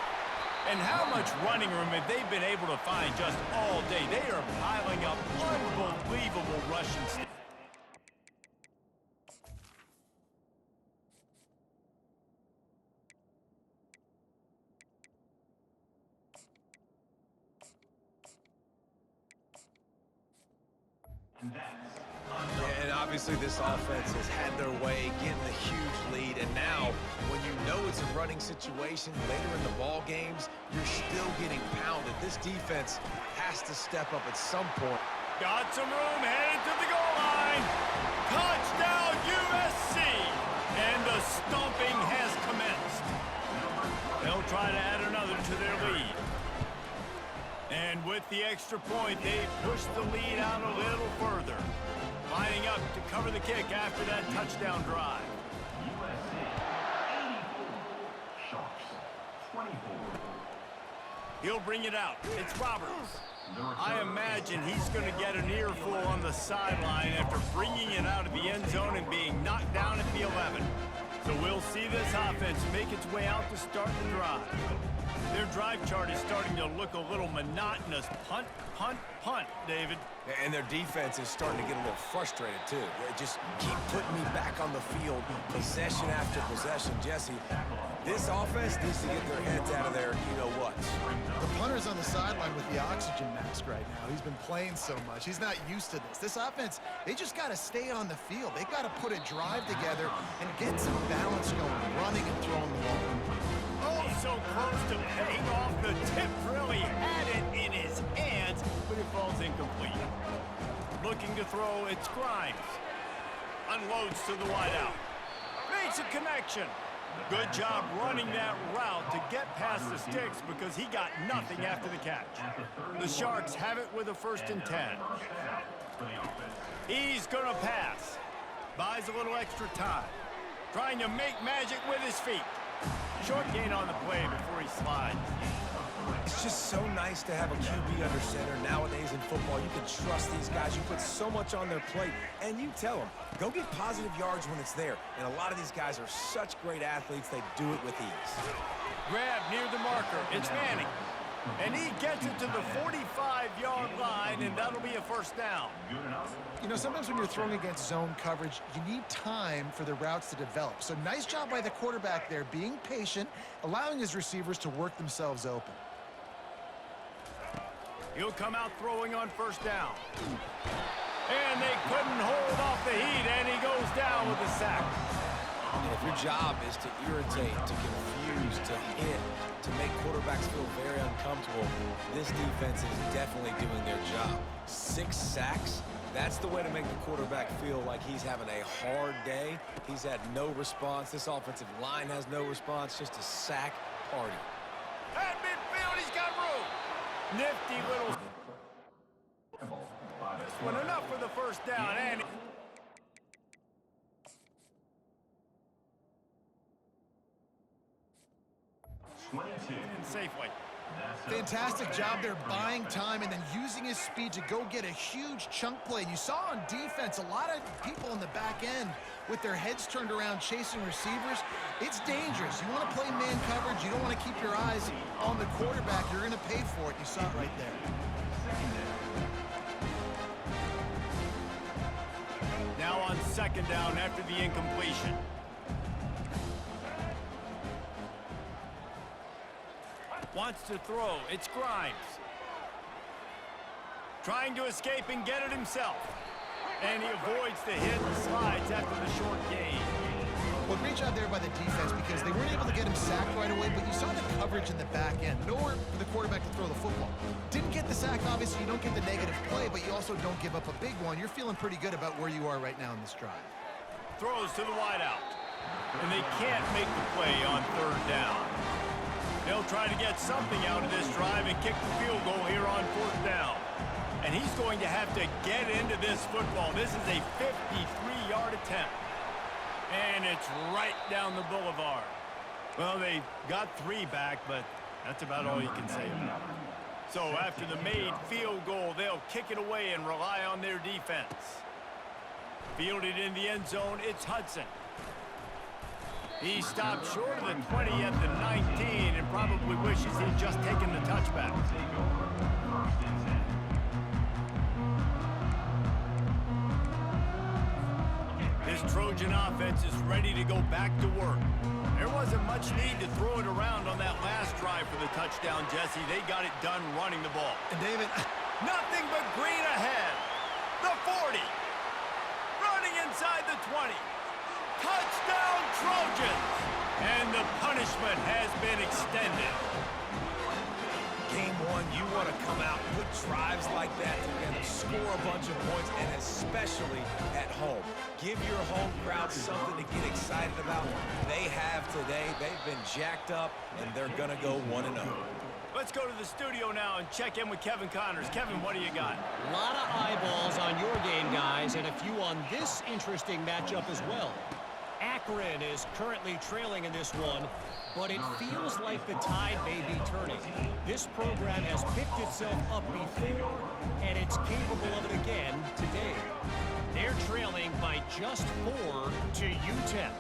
And how much running room have they been able to find just all day? They are piling up unbelievable rushing stats. And obviously this offense has had their way, getting the huge lead. And now, when you know it's a running situation later in the ball games, you're still getting pounded. This defense has to step up at some point. Got some room, headed to the goal line. Touchdown, USC! And the stomping has commenced. They'll try to add another to their lead. And with the extra point, they push the lead out a little further. Lining up to cover the kick after that touchdown drive. He'll bring it out. It's Roberts. I imagine he's going to get an earful on the sideline after bringing it out of the end zone and being knocked down at the 11. So we'll see this offense make its way out to start the drive. Their drive chart is starting to look a little monotonous. Punt, punt, punt, David. And their defense is starting to get a little frustrated, too. They just keep putting me back on the field, possession after possession. Jesse, this offense needs to get their heads out of there, you-know-what. The punter's on the sideline with the oxygen mask right now. He's been playing so much. He's not used to this. This offense, they just got to stay on the field. They got to put a drive together and get some balance going, running and throwing the ball. Oh, so close to paying off. The tip really had it in his hands, but it falls incomplete. Looking to throw, it's Grimes. Unloads to the wideout. Makes a connection. Good job running that route to get past the sticks because he got nothing after the catch. The Sharks have it with a 1st and 10. He's going to pass. Buys a little extra time. Trying to make magic with his feet. Short gain on the play before he slides. It's just so nice to have a QB under center. Nowadays in football, you can trust these guys. You put so much on their plate, and you tell them, go get positive yards when it's there. And a lot of these guys are such great athletes, they do it with ease. Grab near the marker. It's Manning. And he gets it to the 45-yard line, and that'll be a first down. You know, sometimes when you're throwing against zone coverage, you need time for the routes to develop. So nice job by the quarterback there, being patient, allowing his receivers to work themselves open. He'll come out throwing on first down. And they couldn't hold off the heat, and he goes down with a sack. And if your job is to irritate, to confuse, to hit, to make quarterbacks feel very uncomfortable, this defense is definitely doing their job. 6 sacks, that's the way to make the quarterback feel like he's having a hard day. He's had no response. This offensive line has no response, just a sack party. At midfield, he's got room. Nifty little... This one enough for the first down, and... Safely. Fantastic job there buying time and then using his speed to go get a huge chunk play. And you saw on defense a lot of people in the back end with their heads turned around chasing receivers. It's dangerous. You want to play man coverage. You don't want to keep your eyes on the quarterback. You're going to pay for it. You saw it right there. Now on second down after the incompletion. Wants to throw. It's Grimes. Trying to escape and get it himself. And he avoids the hit and slides after the short gain. Well, great job there by the defense because they weren't able to get him sacked right away, but you saw the coverage in the back end. Nowhere for the quarterback to throw the football. Didn't get the sack, obviously. You don't get the negative play, but you also don't give up a big one. You're feeling pretty good about where you are right now in this drive. Throws to the wideout. And they can't make the play on third down. They'll try to get something out of this drive and kick the field goal here on fourth down. And he's going to have to get into this football. This is a 53-yard attempt. And it's right down the boulevard. Well, they got 3 back, but that's about all you can say about it. So after the made field goal, they'll kick it away and rely on their defense. Fielded in the end zone, it's Hudson. He stopped short of the 20 at the 19 and probably wishes he'd just taken the touchback. This Trojan offense is ready to go back to work. There wasn't much need to throw it around on that last drive for the touchdown, Jesse. They got it done running the ball. And David, nothing but green ahead. The 40. Running inside the 20. Touchdown, Trojans! And the punishment has been extended. Game 1, you want to come out, put drives like that together, score a bunch of points, and especially at home. Give your home crowd something to get excited about. They have today. They've been jacked up, and they're going to go 1-0. Let's go to the studio now and check in with Kevin Connors. Kevin, what do you got? A lot of eyeballs on your game, guys, and a few on this interesting matchup as well. Akron is currently trailing in this one, but it feels like the tide may be turning. This program has picked itself up before, and it's capable of it again today. They're trailing by just 4 to UTEP.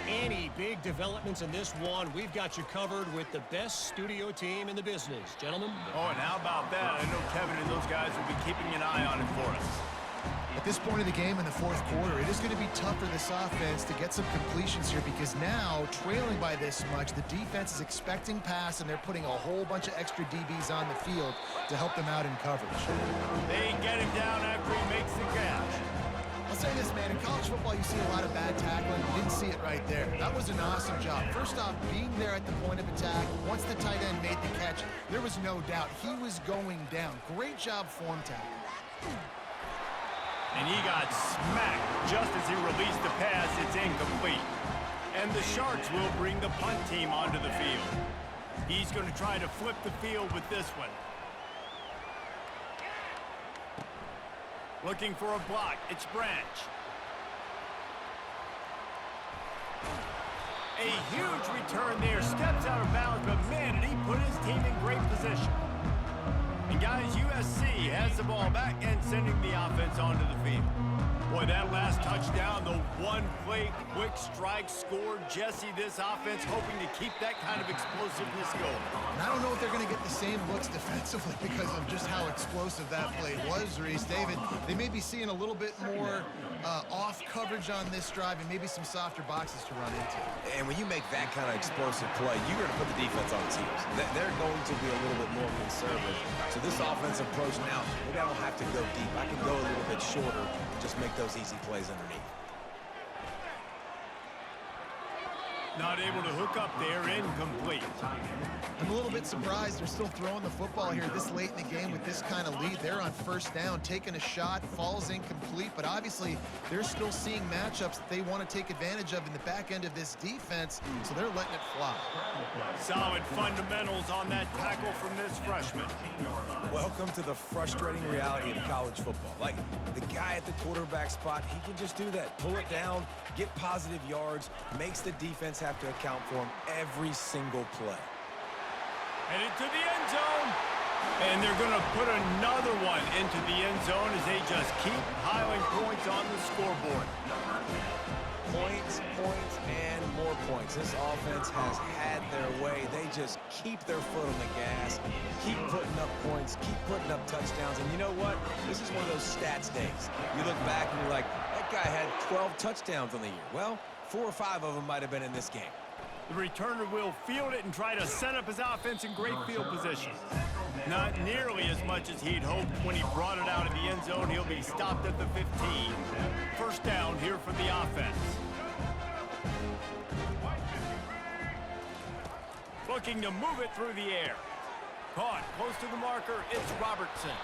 Any big developments in this one, we've got you covered with the best studio team in the business. Gentlemen? Oh, and how about that? I know Kevin and those guys will be keeping an eye on it for us. at this point of the game in the fourth quarter, it is going to be tough for this offense to get some completions here because now, trailing by this much, the defense is expecting pass, and they're putting a whole bunch of extra DBs on the field to help them out in coverage. They get him down after he makes the catch. I'll say this, man, in college football, you see a lot of bad tackling. You didn't see it right there. That was an awesome job. First off, being there at the point of attack, once the tight end made the catch, there was no doubt he was going down. Great job form tackle. And he got smacked just as he released the pass. It's incomplete. And the Sharks will bring the punt team onto the field. He's going to try to flip the field with this one. Looking for a block. It's Branch. A huge return there. Steps out of bounds, but man, did he put his team in great position. And guys, USC has the ball back and sending the offense onto the field. Boy, that last touchdown, the one-play quick strike score. Jesse, this offense hoping to keep that kind of explosiveness going. And I don't know if they're going to get the same looks defensively because of just how explosive that play was, Reese. David, they may be seeing a little bit more off coverage on this drive and maybe some softer boxes to run into. And when you make that kind of explosive play, you're going to put the defense on its heels. They're going to be a little bit more conservative. So this offensive approach now, maybe I don't have to go deep. I can go a little bit shorter, just make those easy plays underneath. Not able to hook up there, incomplete. I'm a little bit surprised they're still throwing the football here this late in the game with this kind of lead. They're on first down, taking a shot, falls incomplete, but obviously they're still seeing matchups that they want to take advantage of in the back end of this defense, so they're letting it fly. Solid fundamentals on that tackle from this freshman. Welcome to the frustrating reality of college football. Like, the guy at the quarterback spot, he can just do that. Pull it down, get positive yards, makes the defense have to account for him every single play. Headed to the end zone. And they're going to put another one into the end zone as they just keep piling points on the scoreboard. Points, points, and more points. This offense has had their way. They just keep their foot on the gas, keep putting up points, keep putting up touchdowns. And you know what? This is one of those stats days. You look back and you're like, that guy had 12 touchdowns on the year. Well, 4 or 5 of them might have been in this game. The returner will field it and try to set up his offense in great field position. Not nearly as much as he'd hoped when he brought it out of the end zone. He'll be stopped at the 15. First down here for the offense. Looking to move it through the air. Caught close to the marker, it's Robertson.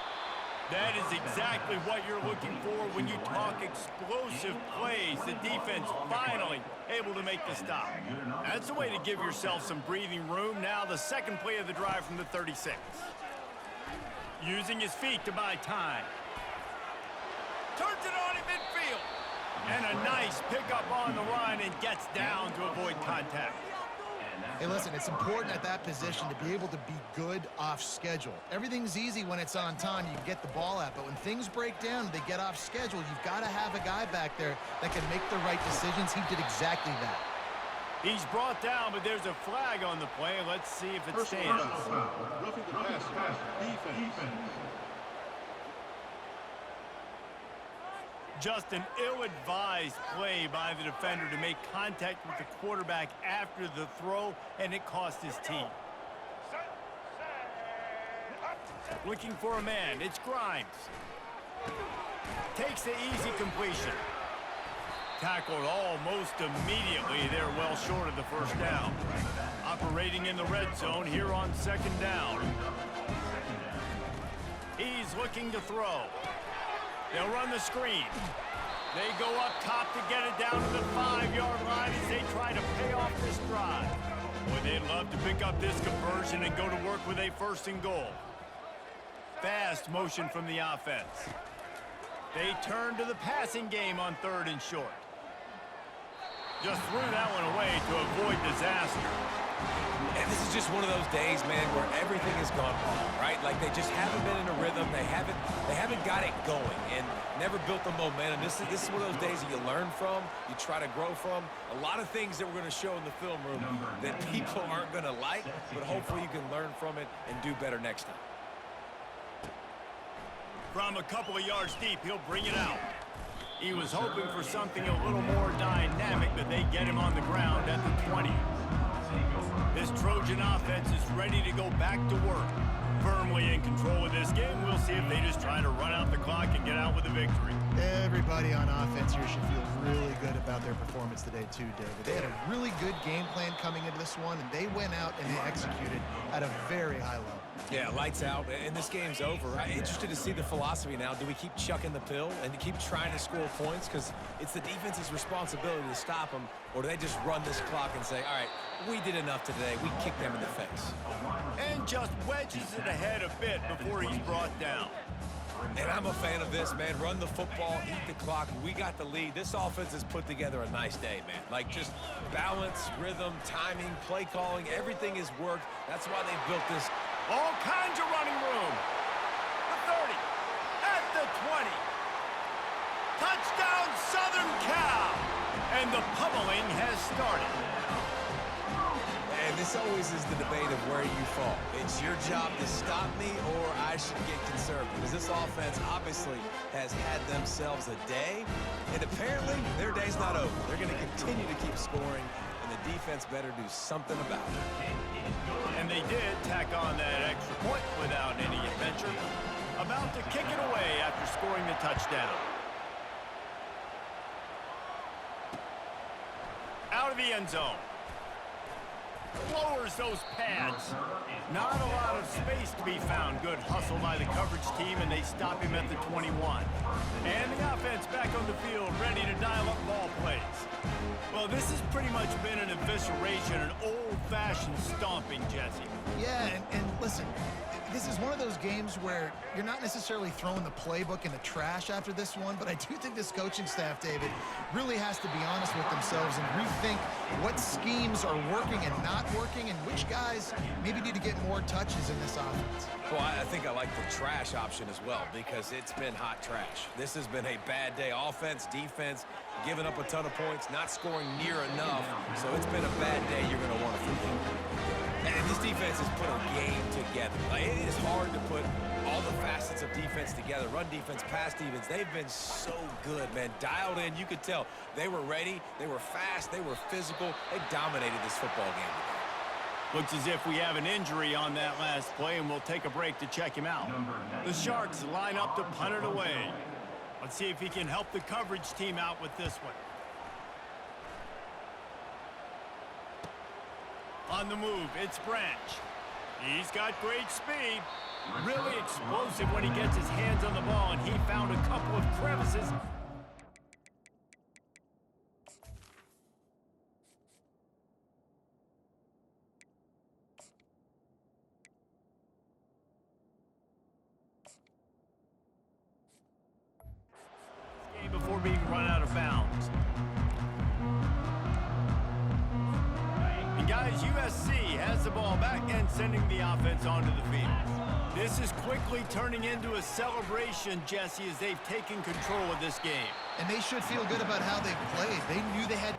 That is exactly what you're looking for when you talk explosive plays. The defense finally able to make the stop. That's a way to give yourself some breathing room. Now the second play of the drive from the 36. Using his feet to buy time. Turns it on in midfield. And a nice pickup on the run and gets down to avoid contact. Hey, listen, it's important at that position to be able to be good off schedule. Everything's easy when it's on time, you get the ball out, but when things break down, they get off schedule, you've got to have a guy back there that can make the right decisions. He did exactly that. He's brought down, but there's a flag on the play. Let's see if it stands. Roughing the passer, defense. Just an ill-advised play by the defender to make contact with the quarterback after the throw, and it cost his team. Looking for a man, it's Grimes. Takes the easy completion. Tackled almost immediately. They're well short of the first down. Operating in the red zone here on second down. He's looking to throw. They'll run the screen. They go up top to get it down to the 5-yard line as they try to pay off this drive. Boy, they'd love to pick up this conversion and go to work with a 1st and goal. Fast motion from the offense. They turn to the passing game on 3rd and short. Just threw that one away to avoid disaster. And this is just one of those days, man, where everything has gone wrong, right? Like they just haven't been in a rhythm. They haven't got it going and never built the momentum. This is one of those days that you learn from, you try to grow from. A lot of things that we're going to show in the film room that people aren't going to like, but hopefully you can learn from it and do better next time. From a couple of yards deep, he'll bring it out. He was hoping for something a little more dynamic, but they get him on the ground at the 20. This Trojan offense is ready to go back to work. Firmly in control of this game. We'll see if they just try to run out the clock and get out with a victory. Everybody on offense here should feel really good about their performance today too, David. They had a really good game plan coming into this one, and they went out and they executed at a very high level. Yeah, lights out, and this game's over. I'm interested to see the philosophy now. Do we keep chucking the pill and keep trying to score points because it's the defense's responsibility to stop them, or do they just run this clock and say, all right, we did enough today. We kicked them in the face. And just wedges it ahead a bit before he's brought down. And I'm a fan of this, man. Run the football, eat the clock. We got the lead. This offense has put together a nice day, man. Like just balance, rhythm, timing, play calling, everything has worked. That's why they've built this. All kinds of running room. And the pummeling has started. And this always is the debate of where you fall. It's your job to stop me or I should get conservative. Because this offense obviously has had themselves a day. And apparently their day's not over. They're going to continue to keep scoring. And the defense better do something about it. And they did tack on that extra point without any adventure. About to kick it away after scoring the touchdown. Out of the end zone. Lowers those pads. Not a lot of space to be found. Good hustle by the coverage team, and they stop him at the 21. And the offense back on the field, ready to dial up ball plays. Well, this has pretty much been an evisceration, an old-fashioned stomping, Jesse. Yeah, and listen, this is one of those games where you're not necessarily throwing the playbook in the trash after this one, but I do think this coaching staff, David, really has to be honest with themselves and rethink what schemes are working and not working and which guys maybe need to get more touches in this offense. Well, I think I like the trash option as well because it's been hot trash. This has been a bad day. Offense, defense, giving up a ton of points, not scoring near enough. So it's been a bad day you're going to want to forget. And this defense has put a game together. Like, it is hard to put all the facets of defense together. Run defense, pass defense. They've been so good, man. Dialed in. You could tell they were ready. They were fast. They were physical. They dominated this football game today. Looks as if we have an injury on that last play, and we'll take a break to check him out. The Sharks line up to punt it away. Let's see if he can help the coverage team out with this one. On the move, it's Branch. He's got great speed. Really explosive when he gets his hands on the ball, and he found a couple of crevices. Before being run out of bounds. And guys, USC has the ball back and sending the offense onto the field. This is quickly turning into a celebration, Jesse, as they've taken control of this game. And they should feel good about how they've played. They knew they had...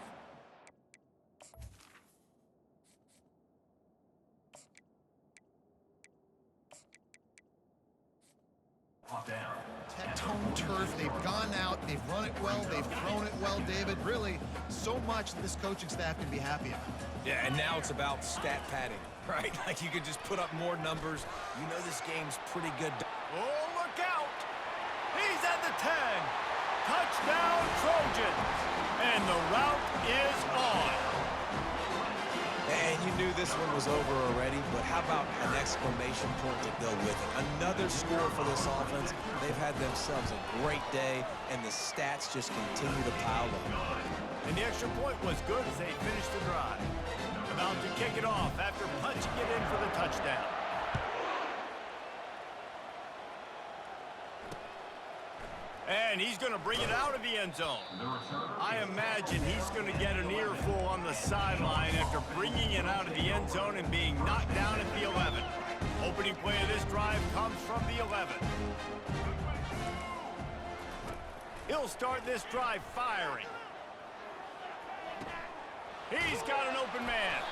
Tone turf. They've gone out. They've run it well. They've thrown it well, David. Really, so much that this coaching staff can be happy about. Yeah, and now it's about stat padding, right? Like you could just put up more numbers. You know this game's pretty good. Oh, look out! He's at the 10. Touchdown, Trojans. And the route is on. And you knew this one was over already, but how about an exclamation point to go with it? Another score for this offense. They've had themselves a great day, and the stats just continue to pile up. And the extra point was good as they finished the drive. About to kick it off after punching it in for the touchdown. And he's going to bring it out of the end zone. I imagine he's going to get an earful on the sideline after bringing it out of the end zone and being knocked down at the 11. Opening play of this drive comes from the 11. He'll start this drive firing. He's got an open man.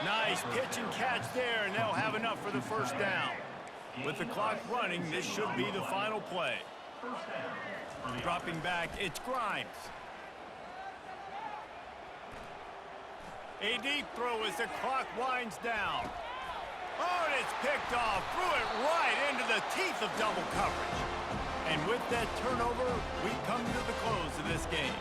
Nice pitch and catch there, and they'll have enough for the first down. With the clock running, this should be the final play. Dropping back, it's Grimes. A deep throw as the clock winds down. Oh, and it's picked off. Threw it right into the teeth of double coverage. And with that turnover, we come to the close of this game.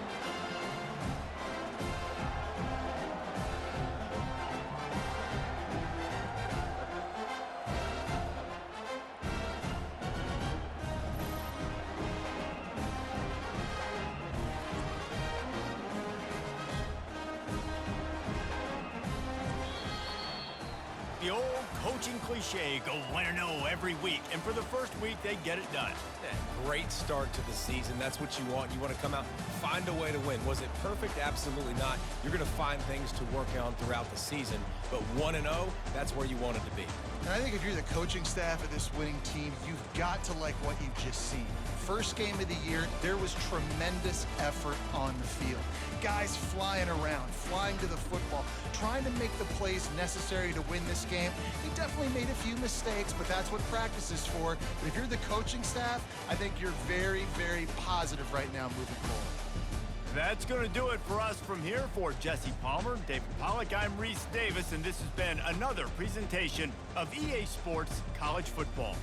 The old coaching cliche, go 1-0 every week. And for the first week, they get it done. Yeah, great start to the season. That's what you want. You want to come out, find a way to win. Was it perfect? Absolutely not. You're going to find things to work on throughout the season. But 1-0, that's where you want it to be. And I think if you're the coaching staff of this winning team, you've got to like what you've just seen. First game of the year, there was tremendous effort on the field. Guys flying around, flying to the football, trying to make the plays necessary to win this game. They definitely made a few mistakes, but that's what practice is for. But if you're the coaching staff, I think you're very, very positive right now moving forward. That's going to do it for us from here. For Jesse Palmer, David Pollack, I'm Reese Davis, and this has been another presentation of EA Sports College Football.